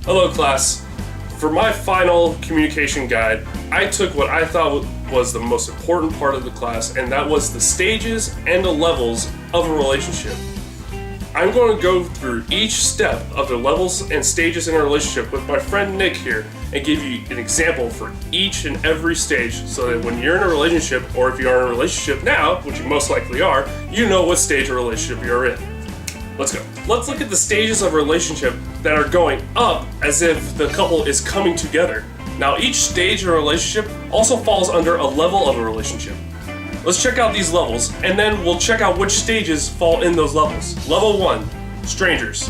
Hello class. For my final communication guide, I took what I thought was the most important part of the class, and that was the stages and the levels of a relationship. I'm going to go through each step of the levels and stages in a relationship with my friend Nick here and give you an example for each and every stage so that when you're in a relationship, or if you are in a relationship now, which you most likely are, you know what stage of relationship you're in. Let's go. Let's look at the stages of a relationship that are going up as if the couple is coming together. Now, each stage of a relationship also falls under a level of a relationship. Let's check out these levels, and then we'll check out which stages fall in those levels. Level 1, strangers.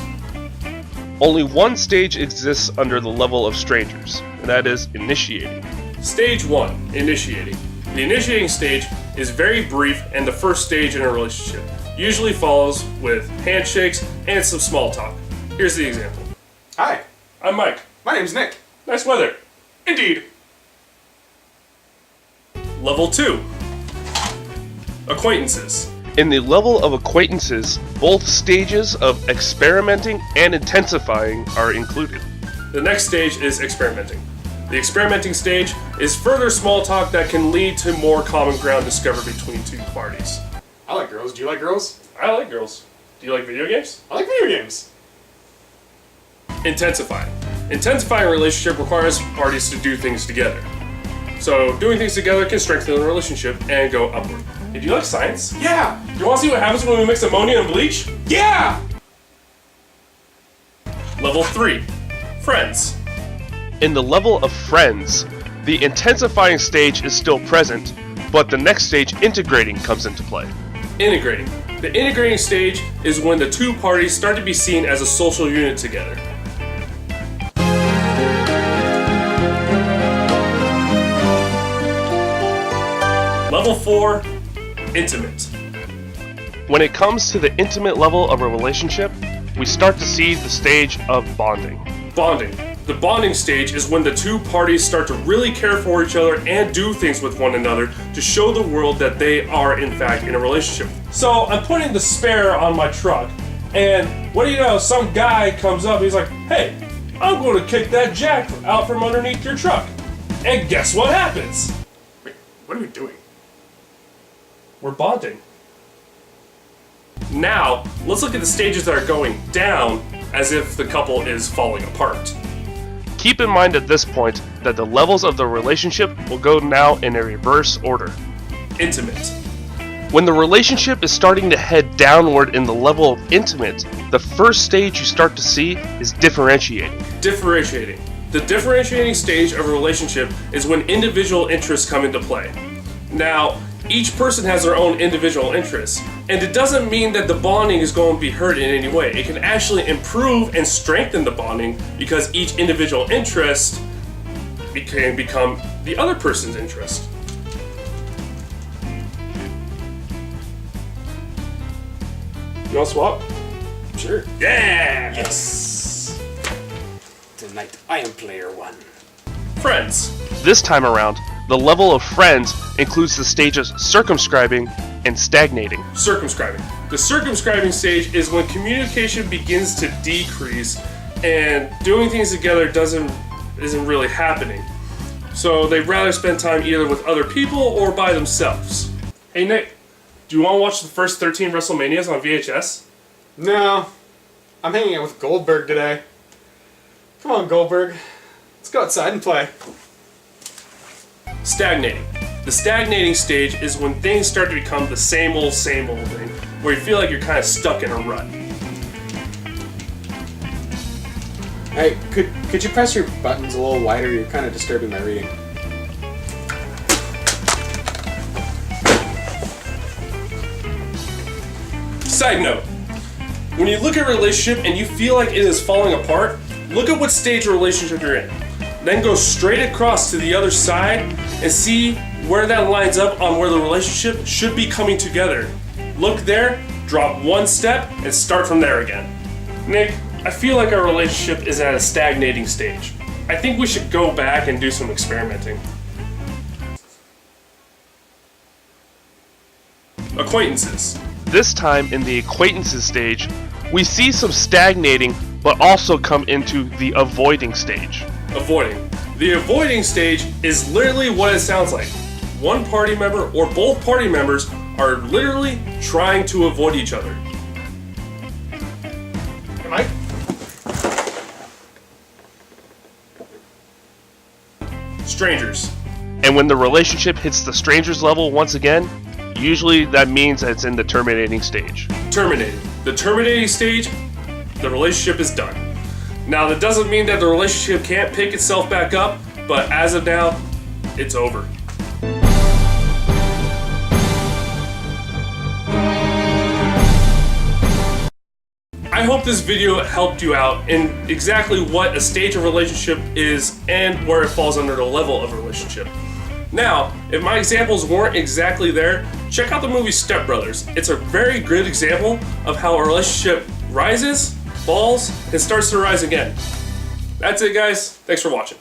Only one stage exists under the level of strangers, and that is initiating. Stage 1, initiating. The initiating stage is very brief and the first stage in a relationship. Usually follows with handshakes and some small talk. Here's the example. Hi, I'm Mike. my name's Nick. Nice weather. Indeed. Level 2, acquaintances. In the level of acquaintances, both stages of experimenting and intensifying are included. The next stage is experimenting. The experimenting stage is further small talk that can lead to more common ground discovered between two parties. I like girls. Do you like girls? I like girls. Do you like video games? I like video games. Intensifying. Intensifying a relationship requires parties to do things together. So doing things together can strengthen the relationship and go upward. Hey, do you like science? Yeah! Do you want to see what happens when we mix ammonia and bleach? Yeah! Level 3, friends. In the level of friends, the intensifying stage is still present, but the next stage, integrating, comes into play. Integrating. The integrating stage is when the two parties start to be seen as a social unit together. Level 4, intimate. When it comes to the intimate level of a relationship, we start to see the stage of bonding. Bonding. The bonding stage is when the two parties start to really care for each other and do things with one another to show the world that they are in fact in a relationship. So I'm putting the spare on my truck, and what do you know, some guy comes up, he's like, hey, I'm going to kick that jack out from underneath your truck. And guess what happens? Wait, what are we doing? We're bonding. Now, let's look at the stages that are going down as if the couple is falling apart. Keep in mind at this point that the levels of the relationship will go now in a reverse order. Intimate. When the relationship is starting to head downward in the level of intimate, the first stage you start to see is differentiating. Differentiating. The differentiating stage of a relationship is when individual interests come into play. Now, each person has their own individual interests, and it doesn't mean that the bonding is going to be hurt in any way. It can actually improve and strengthen the bonding because each individual interest can become the other person's interest. You want to swap? Sure. Yeah! Yes! Tonight I am player one. Friends. This time around, the level of friends includes the stages circumscribing and stagnating. Circumscribing. The circumscribing stage is when communication begins to decrease and doing things together isn't really happening. So they'd rather spend time either with other people or by themselves. Hey Nick, do you want to watch the first 13 WrestleManias on VHS? No, I'm hanging out with Goldberg today. Come on, Goldberg. Let's go outside and play. Stagnating. The stagnating stage is when things start to become the same old thing, where you feel like you're kind of stuck in a rut. Hey, could you press your buttons a little wider? You're kind of disturbing my reading. Side note, when you look at a relationship and you feel like it is falling apart, look at what stage of relationship you're in. Then go straight across to the other side and see where that lines up on where the relationship should be coming together. Look there, drop one step, and start from there again. Nick, I feel like our relationship is at a stagnating stage. I think we should go back and do some experimenting. Acquaintances. This time in the acquaintances stage, We see some stagnating, but also come into the avoiding stage. Avoiding. The avoiding stage is literally what it sounds like. One party member or both party members are literally trying to avoid each other. Hey, Mike? Strangers. And when the relationship hits the strangers level once again, usually that means that it's in the terminating stage. Terminated. The terminating stage, the relationship is done. Now, that doesn't mean that the relationship can't pick itself back up, but as of now, it's over. I hope this video helped you out in exactly what a stage of relationship is and where it falls under the level of a relationship. Now, if my examples weren't exactly there, check out the movie Step Brothers. It's a very good example of how a relationship rises, falls, and starts to rise again. That's it, guys. Thanks for watching.